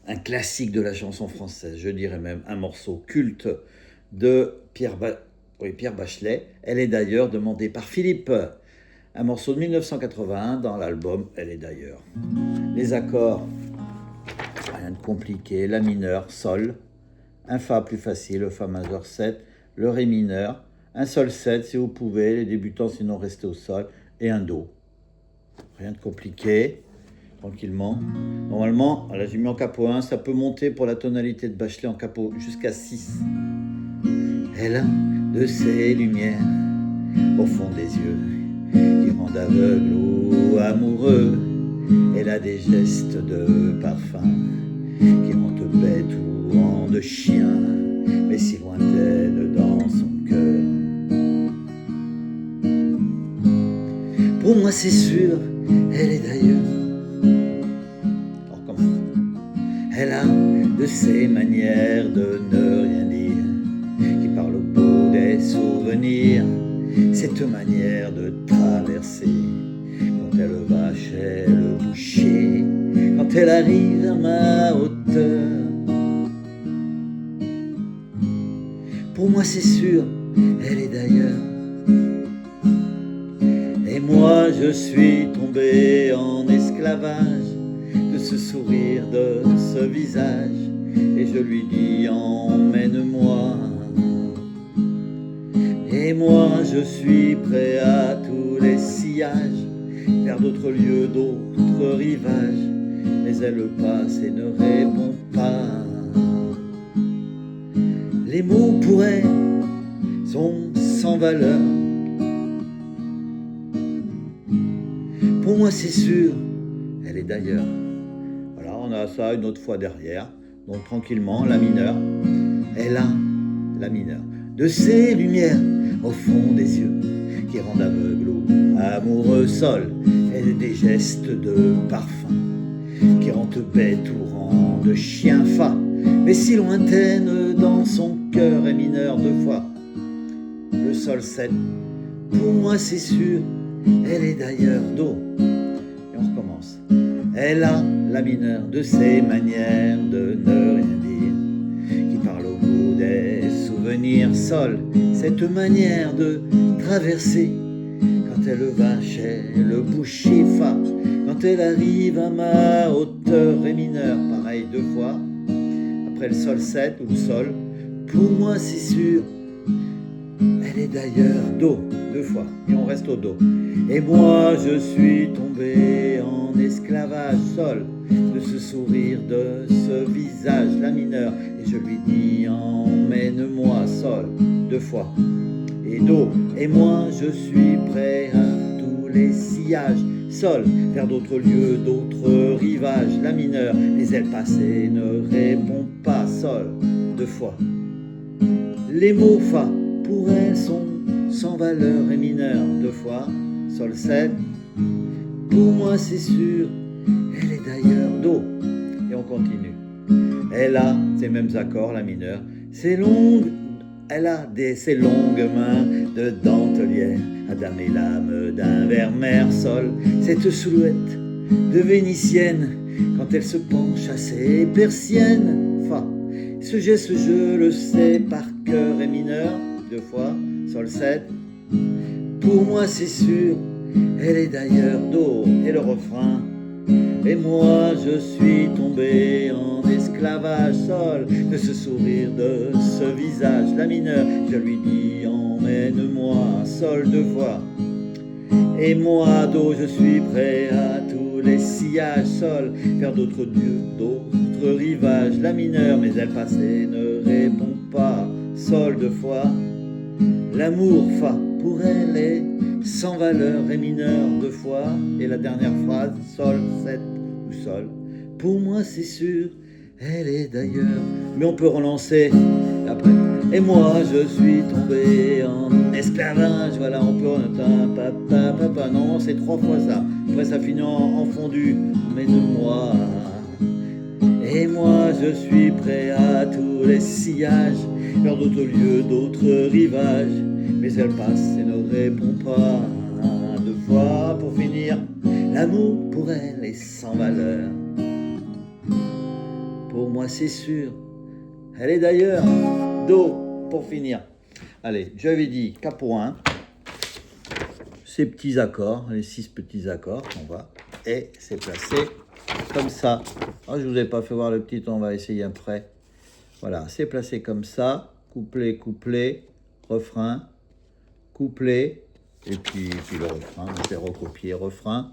un classique de la chanson française, je dirais même un morceau culte de Pierre Bachelet. Elle est d'ailleurs demandée par Philippe, un morceau de 1981 dans l'album Elle est d'ailleurs. Les accords, rien de compliqué, la mineur, sol, un fa plus facile, le fa majeur 7, le ré mineur, un sol 7 si vous pouvez, les débutants sinon restez au sol, et un do. Rien de compliqué, tranquillement. Normalement, là j'ai mis en capo 1, ça peut monter pour la tonalité de Bachelet en capo jusqu'à 6. Elle a de ces lumières au fond des yeux qui rendent aveugle ou amoureux. Elle a des gestes de parfum qui rendent bête ou rendent chien, mais si lointaine dans son cœur. Pour moi c'est sûr, elle est d'ailleurs. Alors comment? Elle a de ces manières de ne rien dire, qui parle au bout des souvenirs, cette manière de traverser quand elle va chez le boucher, quand elle arrive à ma hauteur. Pour moi c'est sûr, elle est d'ailleurs. Et moi je suis tombé en esclavage de ce sourire, de ce visage, et je lui dis emmène-moi. Et moi je suis prêt à tous les sillages, vers d'autres lieux, d'autres rivages, mais elle passe et ne répond pas. Les mots pour elle sont sans valeur. Pour moi c'est sûr, elle est d'ailleurs. Voilà, on a ça une autre fois derrière. Donc tranquillement, la mineure. Elle a la mineure de ces lumières au fond des yeux qui rendent aveugle ou amoureux sol. Elle a des gestes de parfum qui rendent bête ou rendent chien fa, mais si lointaine dans son cœur est mineure 2 fois. Le sol 7, pour moi c'est sûr, elle est d'ailleurs do. Et on recommence. Elle a la mineure de ses manières de ne rien dire, qui parle au bout des souvenirs sol, cette manière de traverser quand elle va chez le boucher fa, quand elle arrive à ma hauteur ré mineur, pareil 2 fois, après le sol 7 ou le sol, pour moi c'est sûr, elle est d'ailleurs do 2 fois, et on reste au do. Et moi je suis tombé en esclavage sol, de ce sourire, de ce visage, la mineure, et je lui dis emmène-moi sol 2 fois, et do. Et moi je suis prêt à tous les sillages sol, vers d'autres lieux, d'autres rivages, la mineure, mais elle passe et ne répond pas sol 2 fois. Les mots fa pour elle sont sans valeur et mineur 2 fois, sol 7, pour moi c'est sûr, elle est d'ailleurs do. Et on continue. Elle a ces mêmes accords, la mineure, ses longues, elle a ces longues mains de dentelière à damer l'âme d'un vermeer sol, cette silhouette de vénitienne quand elle se penche à ses persiennes fa. Ce geste je le sais par cœur et mineur 2 fois, sol 7, pour moi c'est sûr, elle est d'ailleurs do. Et le refrain. Et moi je suis tombé en esclavage sol, de ce sourire, de ce visage, la mineure, je lui dis emmène-moi sol 2 fois. Et moi do, je suis prêt à tous les sillages sol, vers d'autres dieux, d'autres rivages, la mineure, mais elle passe et ne répond pas sol 2 fois. L'amour fa pour elle est sans valeur et mineur 2 fois, et la dernière phrase sol 7 ou sol, pour moi c'est sûr, elle est d'ailleurs. Mais on peut relancer après. Et moi je suis tombé en esclavage, voilà, on peut papa, non c'est 3 fois ça, après ça finit en fondu, emmène-moi. Et moi je suis prêt à tous les sillages, vers d'autres lieux, d'autres rivages, mais elle passe et ne répond pas 2 fois pour finir. L'amour pour elle est sans valeur. pour moi c'est sûr, elle est d'ailleurs. Do, pour finir. Allez, j'avais dit Ca pour 1, ces petits accords, les 6 petits accords qu'on va, et c'est placé comme ça. Ah, je vous ai pas fait voir le petit, on va essayer après. Voilà, c'est placé comme ça, couplet, couplet, refrain, couplet, et puis le refrain, on fait recopier, refrain.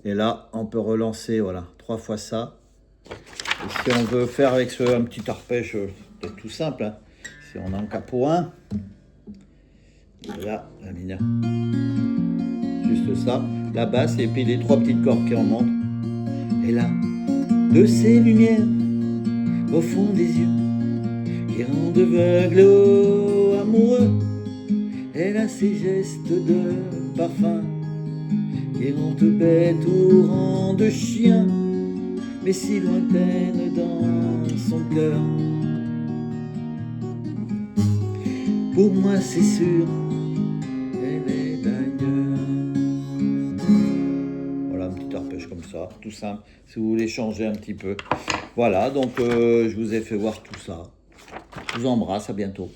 Et là, on peut relancer, voilà, 3 fois ça. Et si on veut faire avec un petit arpège, c'est tout simple, hein. Si on a un Ca pour 1, là, la mineur. Juste ça, la basse, et puis les 3 petites cordes qui remontent. Et là, de ces lumières au fond des yeux qui rendent aveugle aux amoureux, elle a ses gestes de parfum qui rendent bête ou rendent chien, mais si lointaine dans son cœur. Pour moi c'est sûr, elle est d'ailleurs. Voilà, un petit arpège comme ça, tout simple, si vous voulez changer un petit peu. Voilà, donc je vous ai fait voir tout ça. Je vous embrasse, à bientôt.